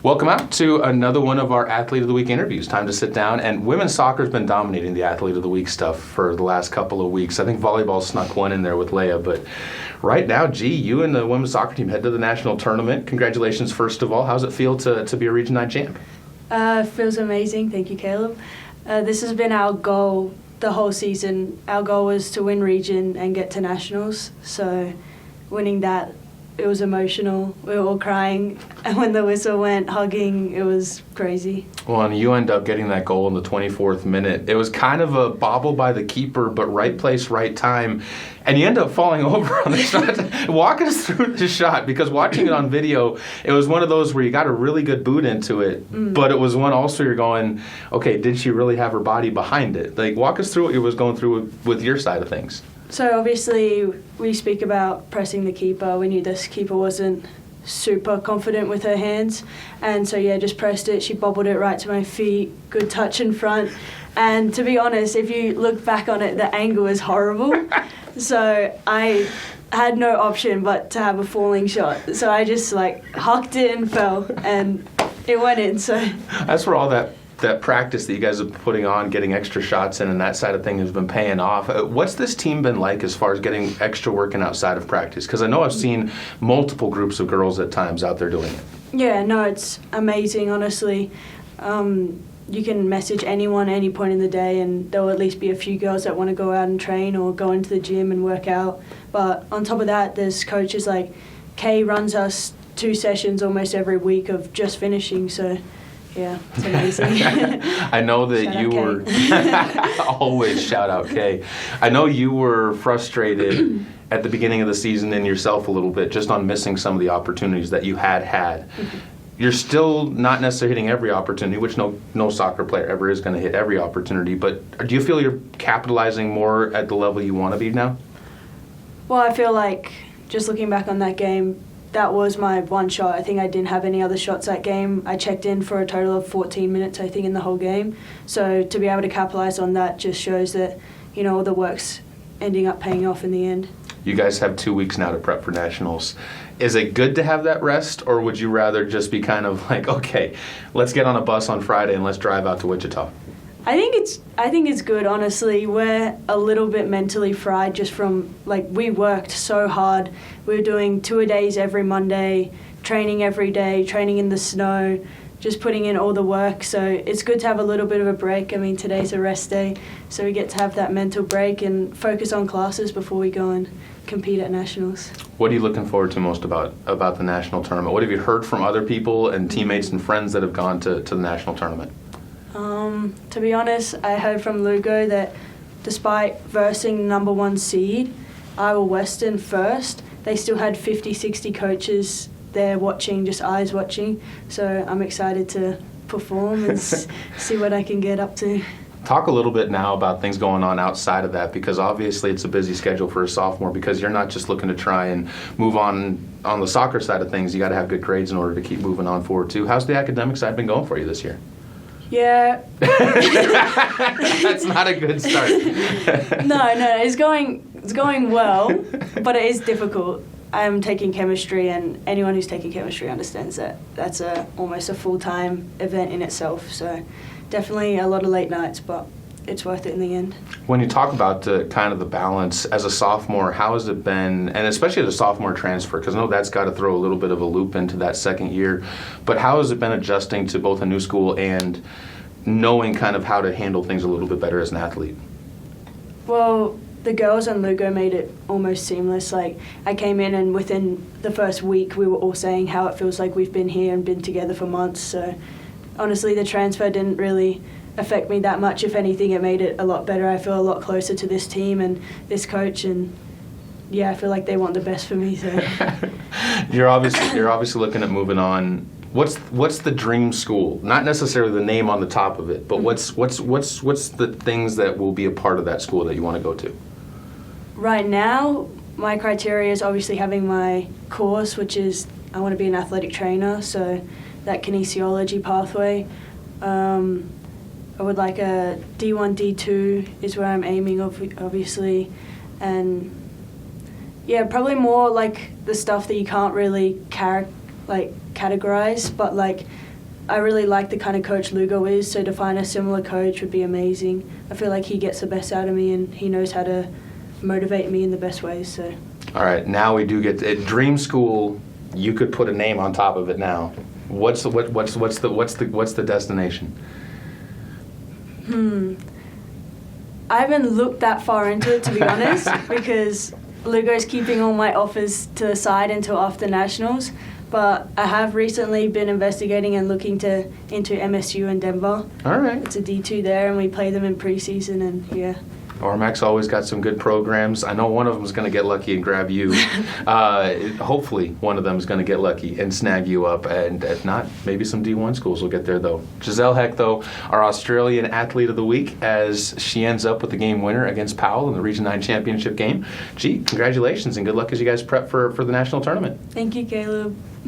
Welcome out to another one of our Athlete of the Week interviews. Time to sit down, and women's soccer has been dominating the Athlete of the Week stuff for the last couple of weeks. I think volleyball snuck one in there with Leia, but right now, you and the women's soccer team head to the national tournament. Congratulations, first of all. How's it feel to be a Region 9 champ? Feels amazing. Thank you, Caleb. This has been our goal the whole season. Our goal was to win region and get to nationals, so winning that, it was emotional. We were all crying, and when the whistle went, hugging, it was crazy. Well, and you end up getting that goal in the 24th minute. It was kind of a bobble by the keeper, but right place, right time, and you end up falling over on the shot. Walk us through the shot, because watching it on video, it was one of those where you got a really good boot into it, but it was one also you're going, okay, did she really have her body behind it? Like, walk us through what you was going through with your side of things. So obviously we speak about pressing the keeper. We knew this keeper wasn't super confident with her hands, and so just pressed it. She bobbled it right to my feet. Good touch in front, and to be honest, if you look back on it, the angle is horrible. So I had no option but to have a falling shot. So I just hucked it and fell, and it went in. So that's where all that practice that you guys have been putting on, getting extra shots in, and that side of thing has been paying off. What's this team been like as far as getting extra work in outside of practice? Because I know I've seen multiple groups of girls at times out there doing it. Yeah, no, it's amazing, honestly. You can message anyone any point in the day, and there will at least be a few girls that want to go out and train or go into the gym and work out. But on top of that, there's coaches like Kay runs us 2 sessions almost every week of just finishing, so yeah, it's amazing. I know that shout you were always shout out Kay. I know you were frustrated at the beginning of the season in yourself a little bit just on missing some of the opportunities that you had. Mm-hmm. You're still not necessarily hitting every opportunity, which no soccer player ever is going to hit every opportunity, but do you feel you're capitalizing more at the level you want to be now? Well, I feel like just looking back on that game, that was my one shot. I think I didn't have any other shots that game. I checked in for a total of 14 minutes, I think, in the whole game. So to be able to capitalize on that just shows that, all the work's ending up paying off in the end. You guys have 2 weeks now to prep for nationals. Is it good to have that rest, or would you rather just be kind of like, okay, let's get on a bus on Friday and let's drive out to Wichita? I think it's good, honestly. We're a little bit mentally fried just from, we worked so hard. We were doing 2-a-days every Monday, training every day, training in the snow, just putting in all the work. So it's good to have a little bit of a break. I mean, today's a rest day, so we get to have that mental break and focus on classes before we go and compete at nationals. What are you looking forward to most about the national tournament? What have you heard from other people and teammates and friends that have gone to the national tournament? To be honest, I heard from Lugo that despite versing number 1 seed, Iowa Western first, they still had 50, 60 coaches there watching, just eyes watching. So I'm excited to perform and see what I can get up to. Talk a little bit now about things going on outside of that, because obviously it's a busy schedule for a sophomore, because you're not just looking to try and move on the soccer side of things. You got to have good grades in order to keep moving on forward too. How's the academic side been going for you this year? Yeah. That's not a good start. No, it's going well, but it is difficult. I'm taking chemistry, and anyone who's taking chemistry understands that that's almost a full-time event in itself. So definitely a lot of late nights, but it's worth it in the end. When you talk about kind of the balance as a sophomore, how has it been, and especially as a sophomore transfer, because I know that's got to throw a little bit of a loop into that second year, but how has it been adjusting to both a new school and knowing kind of how to handle things a little bit better as an athlete? Well, the girls and Lugo made it almost seamless. I came in, and within the first week we were all saying how it feels like we've been here and been together for months. So honestly, the transfer didn't really affect me that much. If anything, it made it a lot better. I feel a lot closer to this team and this coach, and I feel like they want the best for me. So you're obviously looking at moving on. What's the dream school? Not necessarily the name on the top of it, but what's the things that will be a part of that school that you want to go to? Right now, my criteria is obviously having my course, which is I want to be an athletic trainer, so that kinesiology pathway. I would like a D1, D2 is where I'm aiming, obviously, and probably more like the stuff that you can't really categorize, but I really like the kind of coach Lugo is, so to find a similar coach would be amazing. I feel like he gets the best out of me and he knows how to motivate me in the best ways. So. All right, now we do get at Dream School. You could put a name on top of it now. What's the destination? I haven't looked that far into it, to be honest, because Lugo's keeping all my offers to the side until after nationals. But I have recently been investigating and looking into MSU in Denver. All right. It's a D2 there, and we play them in preseason, and yeah. RMAC's always got some good programs. I know one of them is going to get lucky and grab you. Hopefully, one of them is going to get lucky and snag you up. And if not, maybe some D1 schools will get there, though. Giselle Heck, though, our Australian Athlete of the Week, as she ends up with the game winner against Powell in the Region 9 championship game. Gee, congratulations and good luck as you guys prep for the national tournament. Thank you, Caleb.